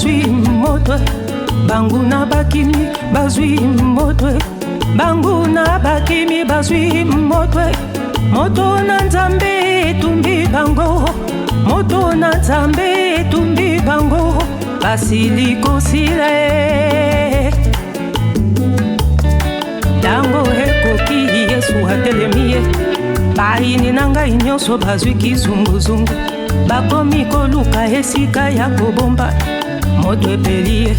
bazwi moto banguna bakimi bazwi moto banguna bakimi bazwi moto moto na nzambe tumbi bango moto na nzambe tumbi bango basiliko sile tango ekoki Yesu atelemie baini na ngai nyonso bazwi kizunguzungu bakomi koluka esika ya kobomba moto epelie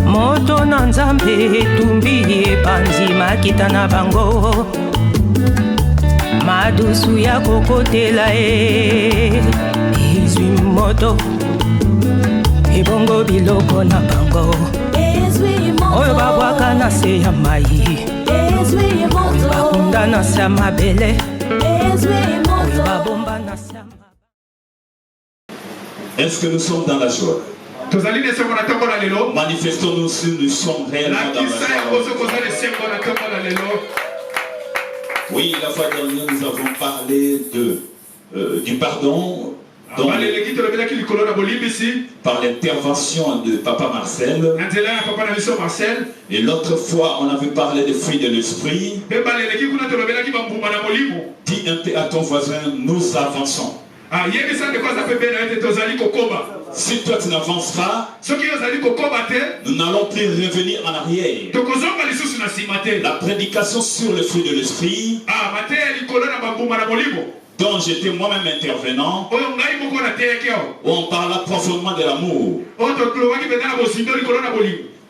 moto na nzambe etumbi epanzi makita na bango madusu ya kokotela ezwi moto ebongo biloko na bango oyo babwaka na se ya mai oyo bakunda na se ya mabele oyo babomba na se ya mabele. Est-ce que nous sommes dans la joie? Manifestons-nous si nous sommes réellement dans la joie. Oui, la fois dernière, nous avons parlé du pardon par l'intervention de Papa Marcel. Et l'autre fois, on avait parlé des fruits de l'esprit. Dis un peu à ton voisin, nous avançons. Si toi tu n'avances pas, nous n'allons plus revenir en arrière. La prédication sur le fruit de l'esprit, dont j'étais moi-même intervenant, où on parle profondément de l'amour.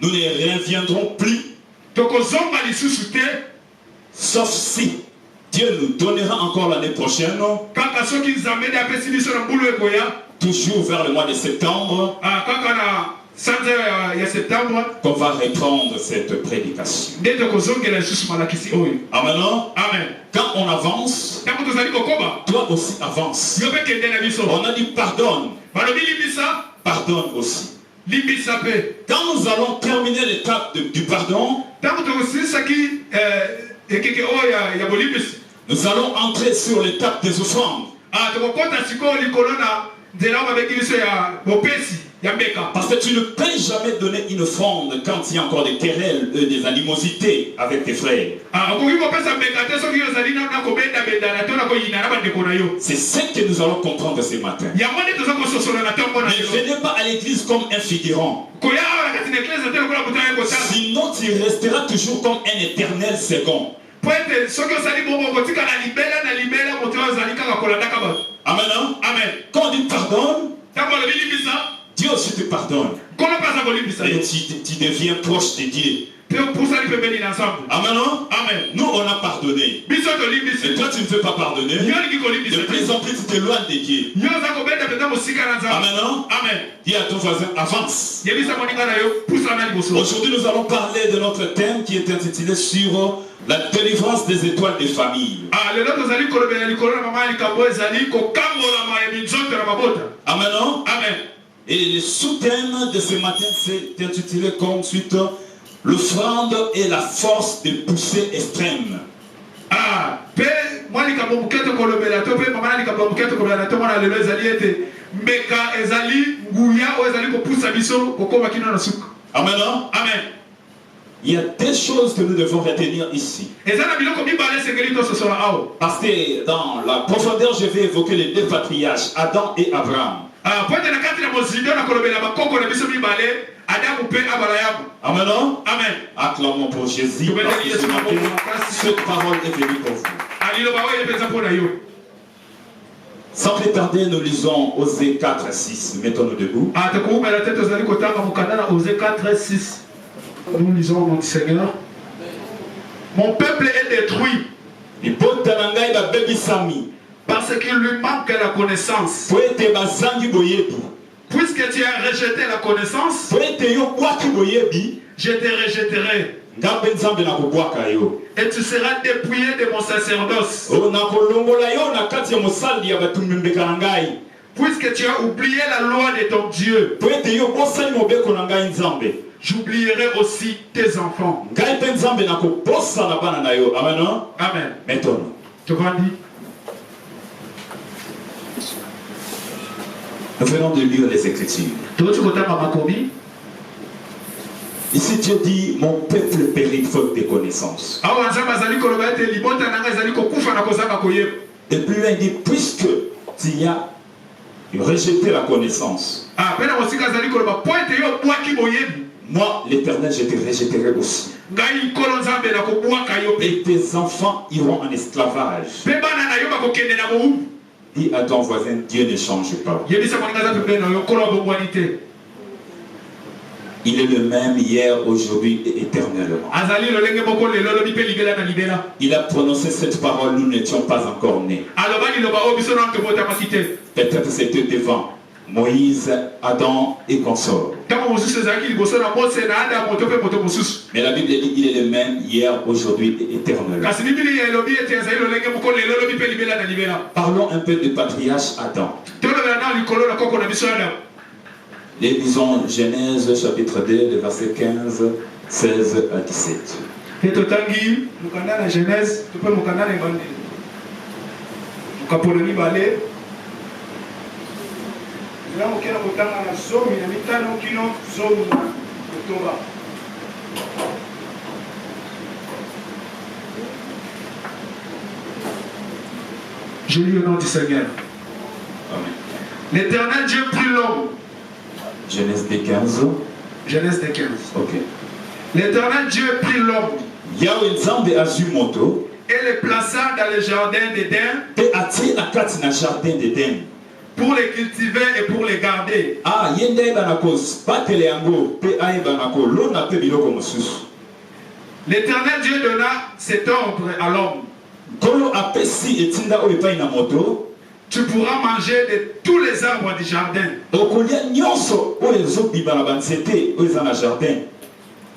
Nous ne reviendrons plus, sauf si Dieu nous donnera encore l'année prochaine, toujours vers le mois de septembre, qu'on va reprendre cette prédication. Amen. Amen. Quand on avance, toi aussi avance. On a dit pardonne. Pardonne aussi. Quand nous allons terminer l'étape du pardon, nous allons entrer sur l'étape des offrandes. Parce que tu ne peux jamais donner une offrande quand il y a encore des querelles, des animosités avec tes frères. C'est ce que nous allons comprendre ce matin. Ne venez pas à l'église comme un figurant. Sinon tu resteras toujours comme un éternel second. Amen. Amen. Quand on dit pardonne, Dieu aussi te pardonne. Et tu deviens proche de Dieu. Amen. Amen. Nous on a pardonné. Et toi tu ne veux pas pardonner. De plus en plus tu t'éloignes de Dieu. Amen. Amen. Dis à ton voisin avance. Aujourd'hui nous allons parler de notre thème qui est intitulé sur la délivrance des étoiles des familles. Amen. Amen. Et le sous-thème de ce matin c'est intitulé comme suite l'offrande et la force de poussée extrême. Amen. Amen. Il y a deux choses que nous devons retenir ici. Parce que dans la profondeur, je vais évoquer les deux patriarches, Adam et Abraham. Amen. Amen. Acclamons pour Jésus. Cette parole est venue pour vous. Sans plus tarder, nous lisons Osée 4:6. Mettons-nous debout. Nous lisons mon Seigneur. Mon peuple est détruit parce qu'il lui manque la connaissance. Puisque tu as rejeté la connaissance, je te rejetterai. Et tu seras dépouillé de mon sacerdoce. Puisque tu as oublié la loi de ton Dieu, j'oublierai aussi tes enfants. Amen. Mettons-nous. Nous venons de lire les Écritures. Ici Dieu dit, mon peuple périt faute de connaissance. Et plus loin il dit, puisque tu as rejeté la connaissance, moi l'Éternel je te rejetterai aussi. Et tes enfants iront en esclavage. Dis à ton voisin, Dieu ne change pas. Il est le même hier, aujourd'hui et éternellement. Il a prononcé cette parole, nous n'étions pas encore nés. Peut-être c'était devant Moïse, Adam et consorts. Mais la Bible dit qu'il est le même hier, aujourd'hui et éternellement. Parlons un peu du patriarche Adam. Lisons Genèse chapitre 2, le verset 15, 16 à 17. Je lis au nom du Seigneur. Amen. L'Éternel Dieu prit l'homme. Genèse des 15. Genèse des 15. Ok. L'Éternel Dieu prit l'homme Yahweh Nzambe azwi moto et le plaça dans le jardin d'Éden pe atie na kati na jardin d'Éden pour les cultiver et pour les garder. ye nde ayeba batele yango pe ayeba na kolona pe biloko mosusu. L'Éternel Dieu donna cet ordre à l'homme. Nkolo apesi etinda oyo epai na moto, tu pourras manger de tous les arbres du jardin. okolia nyonso oyo ezobima na banzete oyo eza na jardin.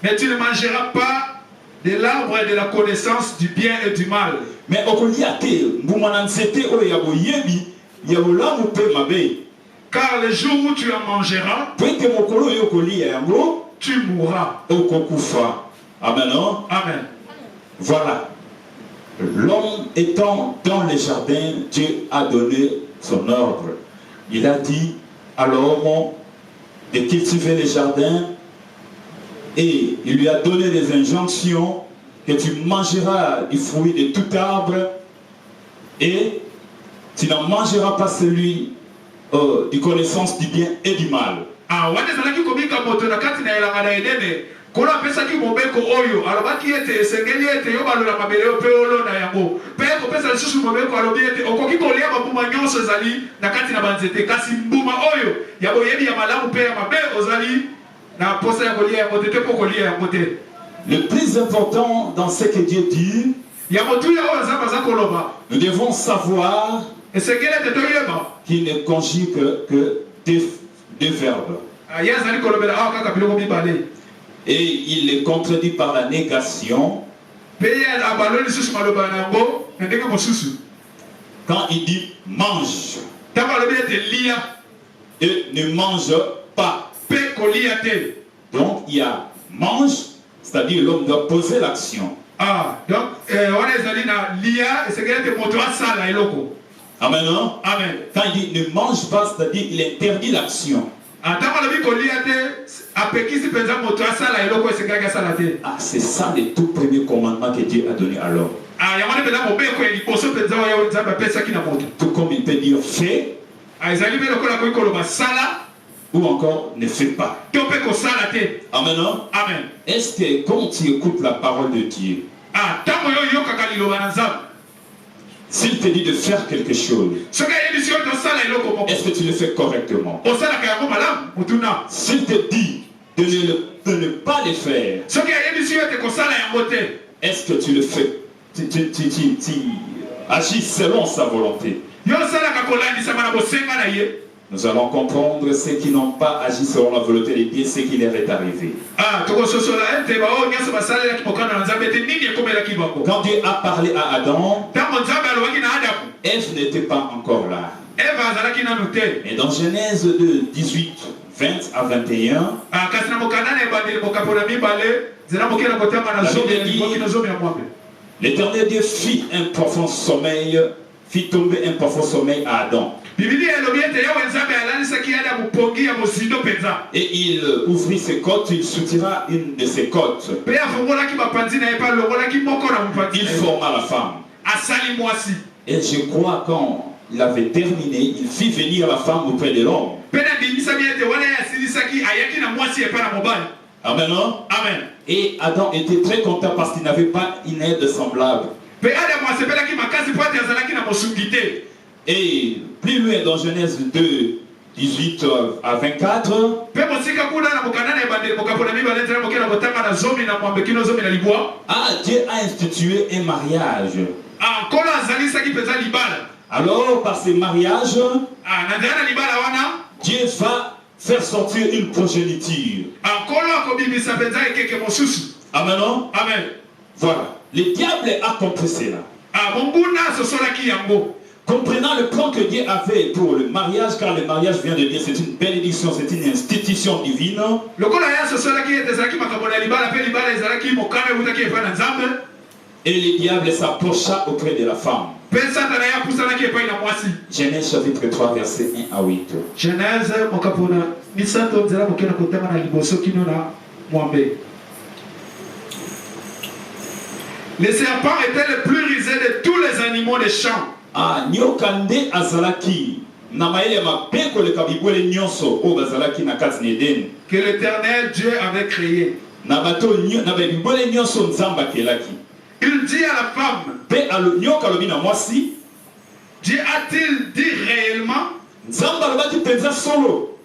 Mais tu ne mangeras pas de l'arbre de la connaissance du bien et du mal. Mais okolia te mbuma na nzete oyo ya boyebi ya bolamu pe mabe. Car le jour où tu en mangeras, po ete mokolo oyo okolia yango, tu mourras. okokufa. Amen, non? Amen. Voilà. L'homme étant dans le jardin, Dieu a donné son ordre. Il a dit à l'homme de cultiver le jardin et il lui a donné des injonctions que tu mangeras du fruit de tout arbre et tu n'en mangeras pas celui du connaissance du bien et du mal. Kola pesa ki mobeko oyo alobaki ete esengeli ete yo balola mabele yo pe olona yango pe ko pesa lisusu mobeko alobi ete okoki kolia mabuma nyonso ezali na kati na banzete kasi mbuma oyo ya boyebi ya malamu pe ya mabe ozali na posa ya kolia yango te po kolia yango te. Le plus important dans ce que Dieu dit, nous devons savoir qu'il ne conjugue que deux verbes. Et il les contredit par la négation. Quand il dit mange et ne mange pas. Donc il y a mange, c'est-à-dire l'homme doit poser l'action. Donc Amen, non? Amen. Quand il dit ne mange pas, c'est-à-dire il interdit l'action. C'est ça le tout premier commandement que Dieu a donné à l'homme. Tout comme il peut dire fais, ou encore ne fais pas. Amen, non? Amen. Est-ce que quand tu écoutes la parole de Dieu, s'il te dit de faire quelque chose, est-ce que tu le fais correctement? S'il te dit de ne pas le faire, est-ce que tu le fais? Tu agis selon sa volonté. Nous allons comprendre ceux qui n'ont pas agi selon la volonté de Dieu, ce qui leur est arrivé. Quand Dieu a parlé à Adam, Ève n'était pas encore là. Et dans Genèse 2, 18, 20 à 21, l'Éternel Dieu fit tomber un profond sommeil à Adam. Et il ouvrit ses côtes, il soutira une de ses côtes. Il forma la femme. Et je crois quand il avait terminé, il fit venir la femme auprès de l'homme. Amen. Amen. Et Adam était très content parce qu'il n'avait pas une aide semblable. Et plus loin dans Genèse 2, 18 à 24, Dieu a institué un mariage. Alors, par ce mariage, Dieu va faire sortir une progéniture. Amen. Amen. Voilà. Le diable a compris cela. Comprenant le plan que Dieu avait pour le mariage, car le mariage vient de Dieu, c'est une bénédiction, c'est une institution divine. Et le diable s'approcha auprès de la femme. Genèse chapitre 3, verset 1 à 8. Genèse, les serpents étaient les plus rusés de tous les animaux des champs. Nyokande azalaki na maele mapeko le kabibwele nyonso o bazalaki na kati na Eden. Que l'Éternel Dieu avait créé. Na bato na babibwele nyonso nzamba kelaki. Il dit à la femme. Pe alo nyoka lobi na mwasi. Dieu a-t-il dit réellement? Nzamba lobaki penza solo.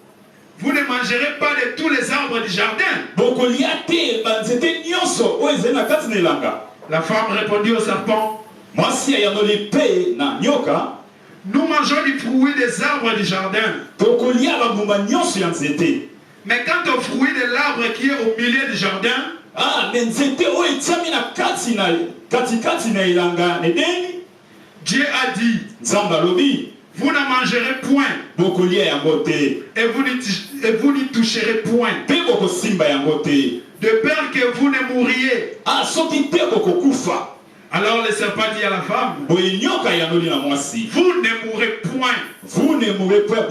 Vous ne mangerez pas de tous les arbres du jardin. Bokoliate banzete nyonso o ezena kati na elanga. La femme répondit au serpent. Nous mangeons du fruit des arbres du jardin. Mais quant au fruit de l'arbre qui est au milieu du jardin, Dieu a dit, vous ne mangerez point et vous n'y toucherez point, de peur que vous ne mouriez. Alors le serpent dit à la femme, vous ne mourrez point. Vous ne mourrez point.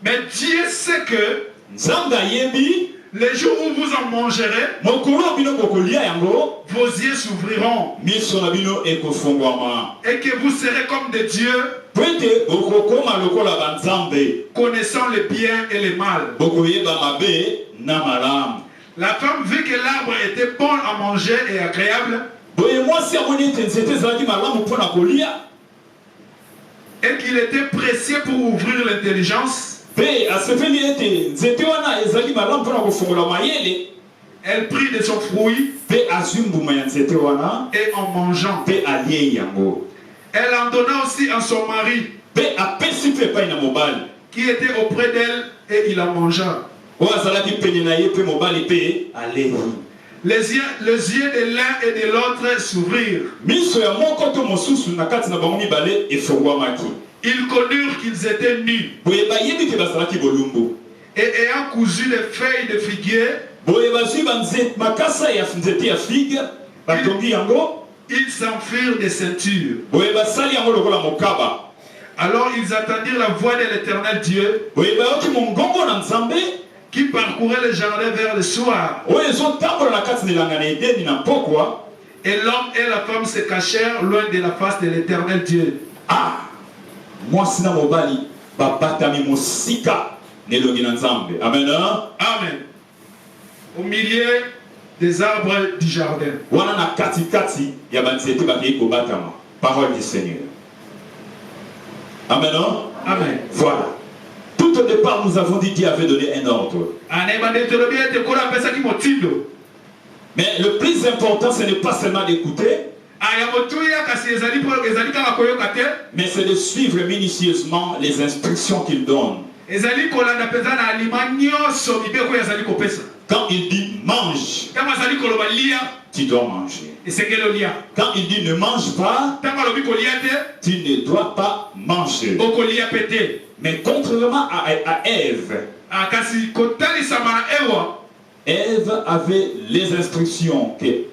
Mais Dieu sait que les jours où vous en mangerez, vos yeux s'ouvriront et que vous serez comme des dieux, connaissant le bien et le mal. La femme vit que l'arbre était bon à manger et agréable, et qu'il était précieux pour ouvrir l'intelligence. Elle prit de son fruit et en mangeant, elle en donna aussi à son mari qui était auprès d'elle et il en mangea. Les yeux de l'un et de l'autre s'ouvrirent. Ils connurent qu'ils étaient nus. Et ayant cousu les feuilles de figuier, ils s'enfirent des ceintures. Alors ils attendirent la voix de l'Éternel Dieu qui parcourait le jardin vers le soir. Et l'homme et la femme se cachèrent loin de la face de l'Éternel Dieu. Amen. Amen. Au milieu des arbres du jardin. Parole du Seigneur. Amen. Amen. Voilà. Tout au départ, nous avons dit Dieu avait donné un ordre. Mais le plus important, ce n'est pas seulement d'écouter, mais c'est de suivre minutieusement les instructions qu'il donne. Quand il dit mange, tu dois manger. Quand il dit ne mange pas, tu ne dois pas manger. Mais contrairement à Ève, Ève avait les instructions que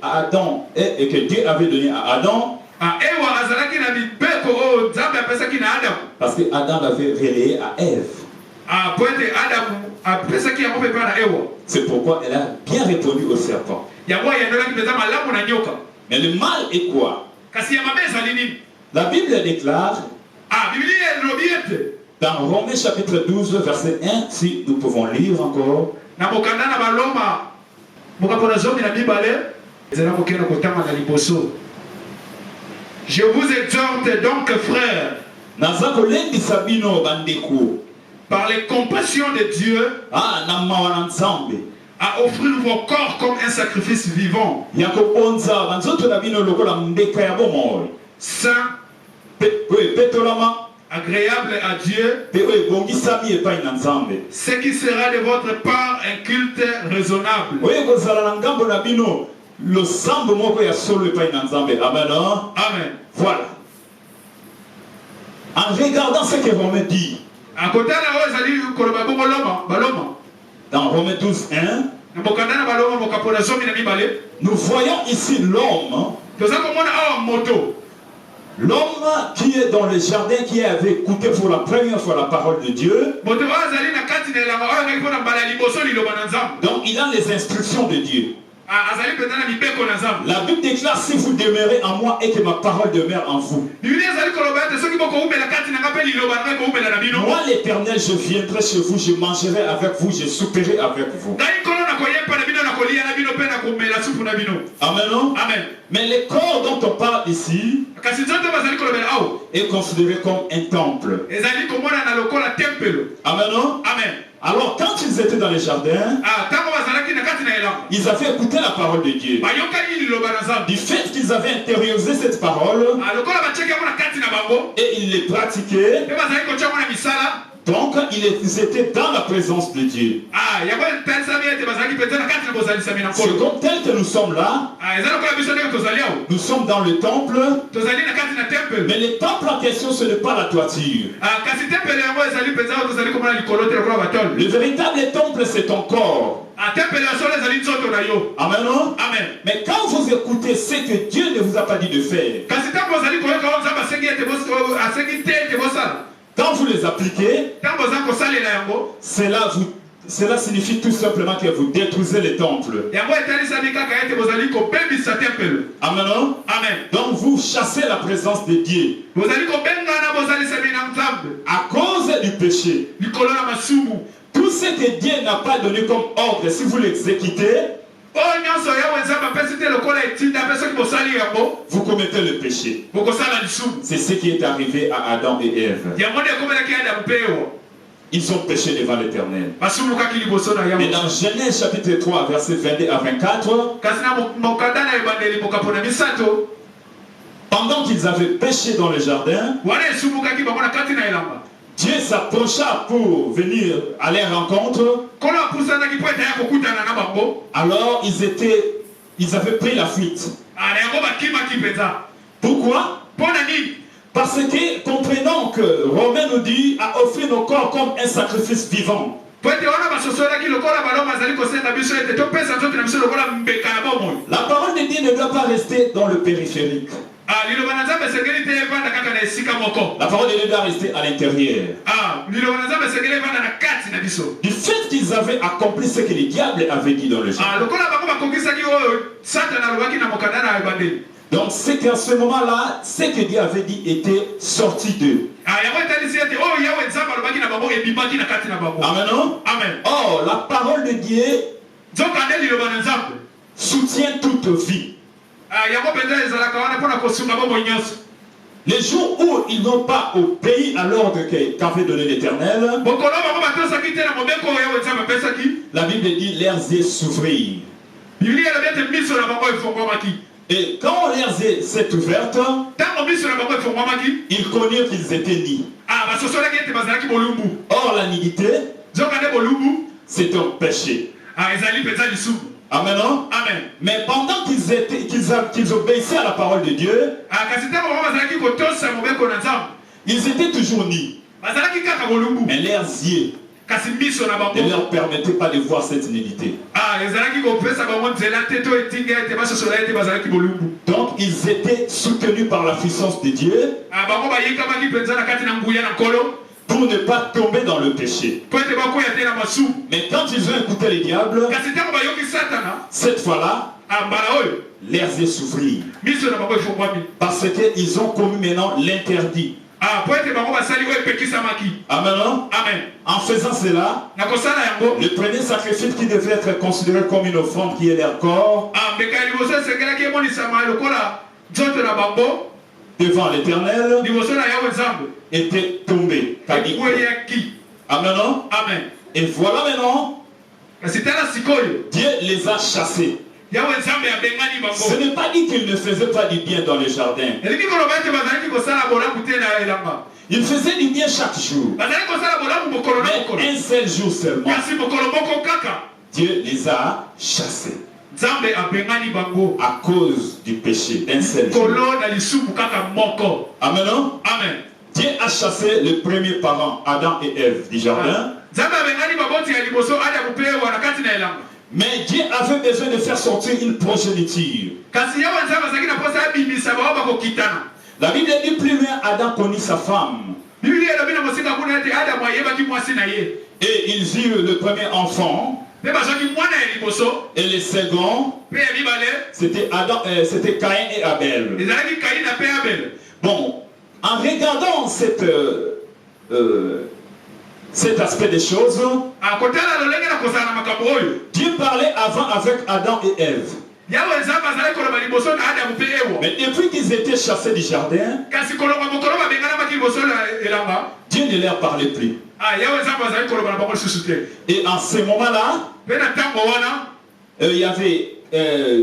Dieu avait données à Adam. Parce que Adam l'avait relayé à Ève. C'est pourquoi elle a bien répondu au serpent. Mais le mal est quoi? La Bible déclare dans Romains chapitre 12 verset 1, si nous pouvons lire encore. Je vous exhorte donc, frères, par les compassions de Dieu, à offrir vos corps comme un sacrifice vivant, saint, agréable à Dieu, ce qui sera de votre part un culte raisonnable. Amen. Voilà. En regardant ce que Romain dit, dans Romains 12, 1, nous voyons ici l'homme qui est dans le jardin, qui avait écouté pour la première fois la parole de Dieu. Donc il a les instructions de Dieu. La Bible déclare: si vous demeurez en moi et que ma parole demeure en vous, moi l'Éternel, je viendrai chez vous, je mangerai avec vous, je souperai avec vous. Amen. Amen. Mais le corps dont on parle ici est considéré comme un temple. Amen. Amen. Alors quand ils étaient dans les jardins, ils avaient écouté la parole de Dieu. Du fait qu'ils avaient intériorisé cette parole et ils les pratiquaient, donc ils étaient dans la présence de Dieu. C'est comme tel que nous sommes là. Nous sommes dans le temple. Mais le temple en question, ce n'est pas la toiture. Le véritable temple, c'est ton corps. Amen. Amen. Mais quand vous écoutez ce que Dieu ne vous a pas dit de faire, quand vous les appliquez, cela signifie tout simplement que vous détruisez le temple. Amen. Amen. Donc vous chassez la présence de Dieu à cause du péché. Tout ce que Dieu n'a pas donné comme ordre, si vous l'exécutez, vous commettez le péché. C'est ce qui est arrivé à Adam et Ève. Ils ont péché devant l'Éternel. Et dans Genèse chapitre 3, versets 22 à 24, pendant qu'ils avaient péché dans le jardin, Dieu s'approcha pour venir à leur rencontre. Alors ils avaient pris la fuite. Pourquoi? Parce que, comprenons que Romain nous dit à offrir nos corps comme un sacrifice vivant. La parole de Dieu ne doit pas rester dans le périphérique. La parole de Dieu doit rester à l'intérieur. Du fait qu'ils avaient accompli ce que le diable avait dit dans le jardin. Donc c'est qu'à ce moment-là, ce que Dieu avait dit était sorti d'eux. Amen. Amen. Or, la parole de Dieu soutient toute vie. Les jours où ils n'ont pas obéi à l'ordre qu'avait donné l'Éternel, la Bible dit leurs yeux s'ouvrirent. Et quand leurs yeux s'est ouverte, ils connurent qu'ils étaient nus. Or la nudité, c'est un péché. Amen. Amen. Mais pendant qu'ils obéissaient à la parole de Dieu, ils étaient toujours nus. Mais leurs yeux ne leur permettait pas de voir cette nudité. Donc ils étaient soutenus par la puissance de Dieu pour ne pas tomber dans le péché. Mais quand ils ont écouté les diables, cette fois-là, leurs yeux s'ouvrirent. Parce qu'ils ont commis maintenant l'interdit. Amen. En faisant cela, le premier sacrifice qui devait être considéré comme une offrande qui est leur corps devant l'Éternel était tombé. Amen. Et voilà maintenant, Dieu les a chassés. Ce n'est pas dit qu'il ne faisait pas du bien dans le jardin. Il faisait du bien chaque jour. Mais un seul jour seulement, Dieu les a chassés à cause du péché d'un seul jour. Amen. Dieu a chassé les premiers parents, Adam et Ève, du jardin. Mais Dieu avait besoin de faire sortir une progéniture. La Bible dit plus loin, Adam connut sa femme. Et ils eurent le premier enfant. Et le second, c'était Caïn et Abel. Bon, en regardant cet aspect des choses, Dieu parlait avant avec Adam et Ève. Mais depuis qu'ils étaient chassés du jardin, Dieu ne leur parlait plus. Et en ce moment-là, il y avait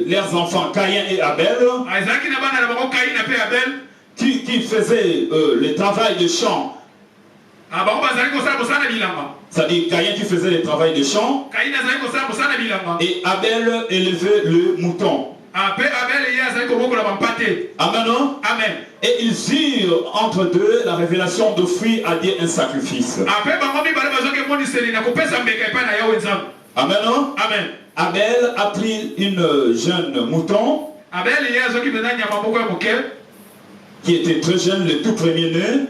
leurs enfants Caïn et Abel qui faisaient le travail de champ. C'est-à-dire Caïn qui faisait le travail de champ et Abel élevait le mouton. Amen. Et ils eurent entre deux la révélation d'offrir à Dieu un sacrifice. Amen. Abel a pris une jeune mouton qui était très jeune, le tout premier-né,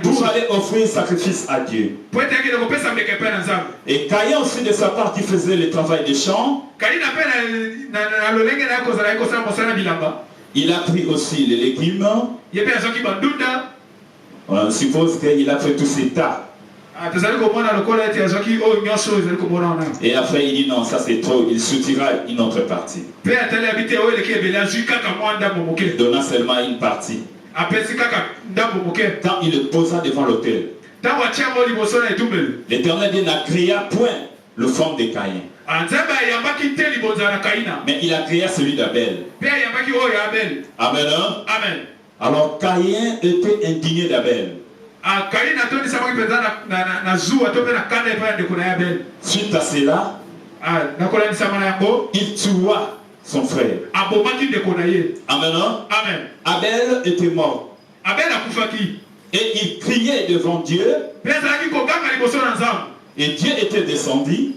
pour aller offrir sacrifice à Dieu. Et Caïn aussi de sa part qui faisait le travail des champs, il a pris aussi les légumes. On suppose qu'il a fait tous ces tas. Et après il dit non, ça c'est trop, il soutira une autre partie, donnant seulement une partie. Quand il le posa devant l'autel, l'Éternel Dieu n'a créé point le fond de Caïn, mais il a créé celui d'Abel. Amen. Alors Caïn était indigné d'Abel. Suite à cela, il tua son frère. Amen. Abel était mort. Et il criait devant Dieu. Et Dieu était descendu.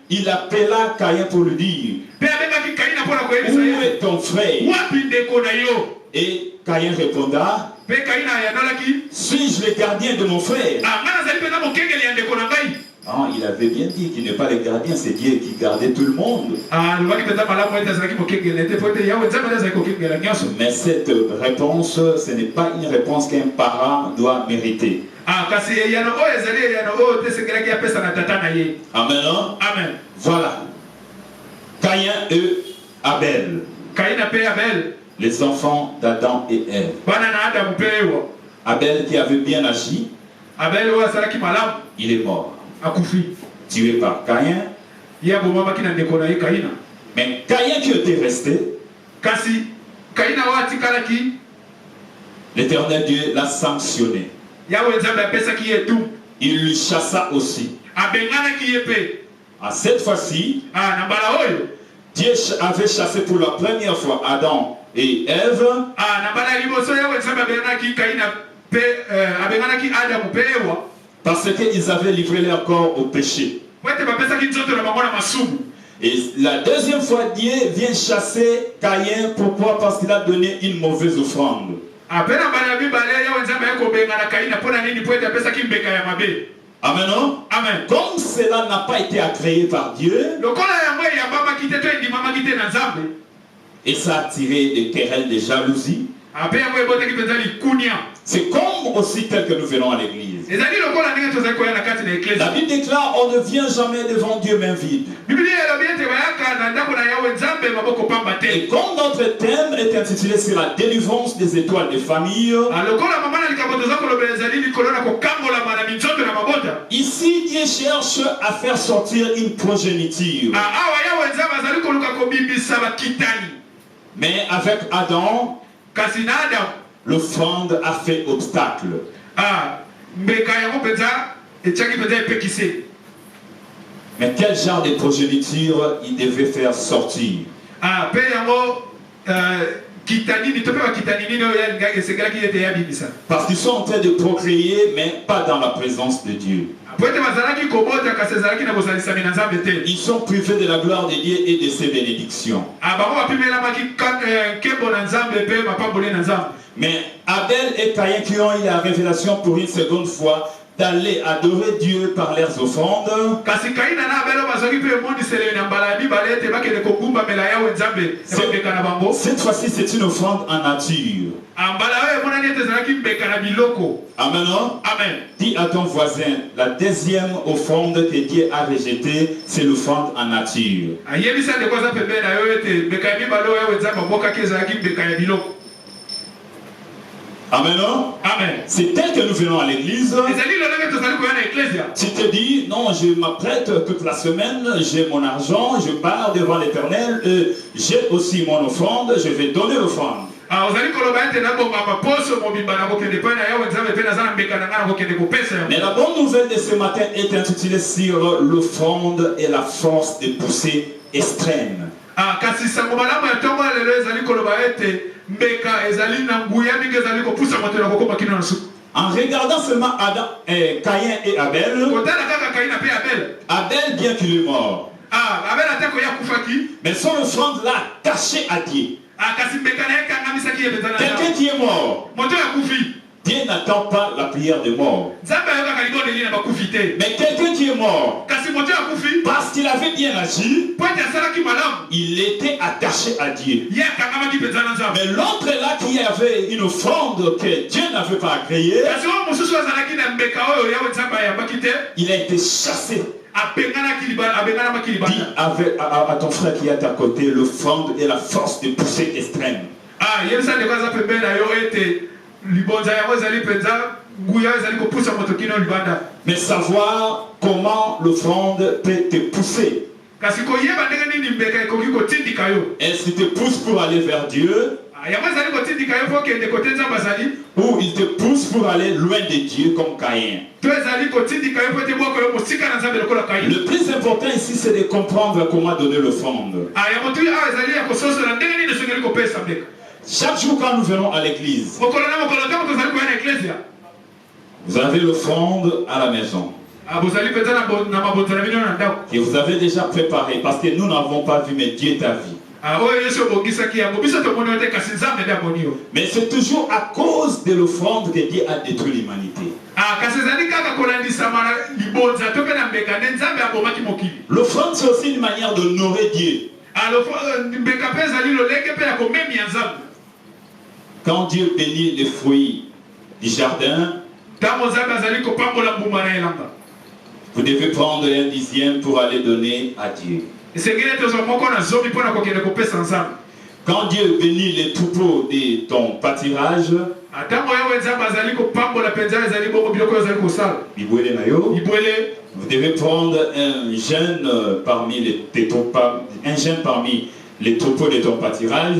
Il appela Caïn pour lui dire: où est ton frère? Et Caïn répondit: suis-je le gardien de mon frère? Ah, il avait bien dit qu'il n'est pas le gardien, c'est Dieu qui gardait tout le monde. Mais cette réponse, ce n'est pas une réponse qu'un parent doit mériter. Amen. Voilà. Caïn et Abel. Les enfants d'Adam et Ève. Abel qui avait bien agi, il est mort, tué par Caïn. Mais Caïn qui était resté, l'Éternel Dieu l'a sanctionné. Il lui chassa aussi. À cette fois-ci, Dieu avait chassé pour la première fois Adam et Ève. Parce qu'ils avaient livré leur corps au péché. Et la deuxième fois, Dieu vient chasser Caïn. Pourquoi? Parce qu'il a donné une mauvaise offrande. Amen. Amen. Comme cela n'a pas été agréé par Dieu, et ça a attiré des querelles, des jalousies. C'est comme aussi tel que nous venons à l'église. La Bible déclare: on ne vient jamais devant Dieu main vide. Et comme notre thème est intitulé sur la délivrance des étoiles des familles, ici Dieu cherche à faire sortir une progéniture. Mais avec Adam, l'offrande a fait obstacle. Mais quel genre de progéniture il devait faire sortir? Parce qu'ils sont en train de procréer, mais pas dans la présence de Dieu. Ils sont privés de la gloire de Dieu et de ses bénédictions. Mais Abel et Caïn, qui ont eu la révélation pour une seconde fois d'aller adorer Dieu par leurs offrandes, cette fois-ci c'est une offrande en nature. Amen. Amen. Dis à ton voisin: la deuxième offrande que Dieu a rejetée, c'est l'offrande en nature. Amen. Amen. C'est tel que nous venons à l'église. Tu te dis: non, je m'apprête toute la semaine, j'ai mon argent, je pars devant l'Éternel, j'ai aussi mon offrande, je vais donner l'offrande. Mais la bonne nouvelle de ce matin est intitulée sur l'offrande et la force de poussée extrême. En regardant seulement Caïn et Abel, Abel, bien qu'il est mort, mais son offrande l'a caché à Dieu. Quelqu'un qui est mort, Dieu n'attend pas la prière des morts. Mais quelqu'un qui est mort, parce qu'il avait bien agi, il était attaché à Dieu. Mais l'autre là qui avait une offrande que Dieu n'avait pas agréée, il a été chassé. Dis à ton frère qui est à côté: l'offrande et la force de poussée extrême. Mais savoir comment l'offrande peut te pousser. Est-ce qu'il te pousse pour aller vers Dieu, ou il te pousse pour aller loin de Dieu comme Caïn? Le plus important ici, c'est de comprendre comment donner l'offrande. Chaque jour quand nous venons à l'église, vous avez l'offrande à la maison et vous avez déjà préparé, parce que nous n'avons pas vu, mais Dieu t'a vu. Mais c'est toujours à cause de l'offrande que Dieu a détruit l'humanité. L'offrande, c'est aussi une manière d'honorer Dieu. Quand Dieu bénit les fruits du jardin, vous devez prendre un dixième pour aller donner à Dieu. Quand Dieu bénit les troupeaux de ton pâturage, vous devez prendre un jeune parmi les troupeaux de ton pâturage.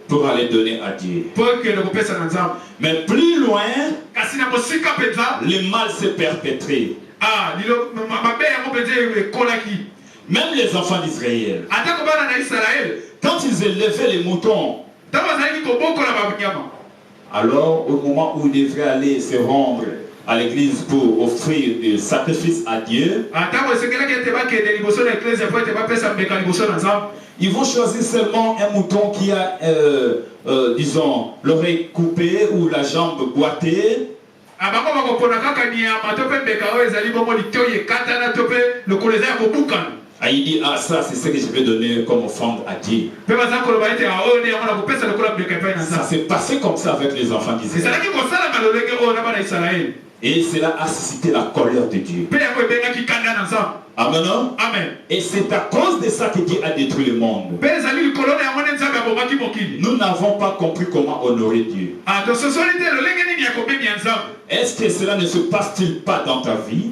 Pour aller donner à Dieu. Mais plus loin, le mal s'est perpétré. Même les enfants d'Israël, quand ils élevaient les moutons, alors au moment où ils devraient aller se rendre à l'église pour offrir des sacrifices à Dieu, ils vont choisir seulement un mouton qui a, disons, l'oreille coupée ou la jambe boitée. Ah, il dit, ah ça c'est ce que je vais donner comme offrande à Dieu. Ça s'est passé comme ça avec les enfants d'Israël. Et cela a suscité la colère de Dieu. Amen. Amen. Et c'est à cause de ça que Dieu a détruit le monde. Nous n'avons pas compris comment honorer Dieu. Est-ce que cela ne se passe-t-il pas dans ta vie?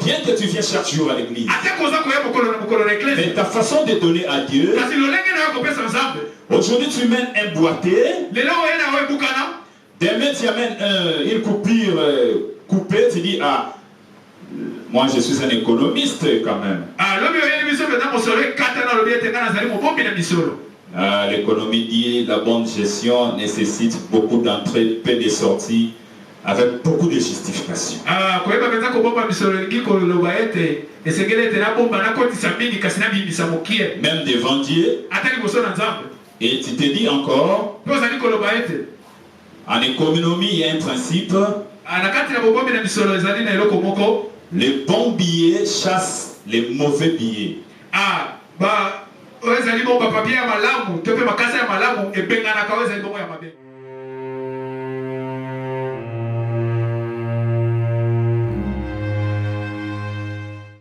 Bien que tu viens chaque jour à l'église, mais ta façon de donner à Dieu, aujourd'hui tu mènes un boité, demain tu amènes une coupure coupée, tu dis, ah, moi je suis un économiste quand même. L'économie dit la bonne gestion nécessite beaucoup d'entrées, peu de sorties, avec beaucoup de justifications. Même devant Dieu. Et tu te dis encore, en économie il y a un principe, les bons billets chassent les mauvais billets.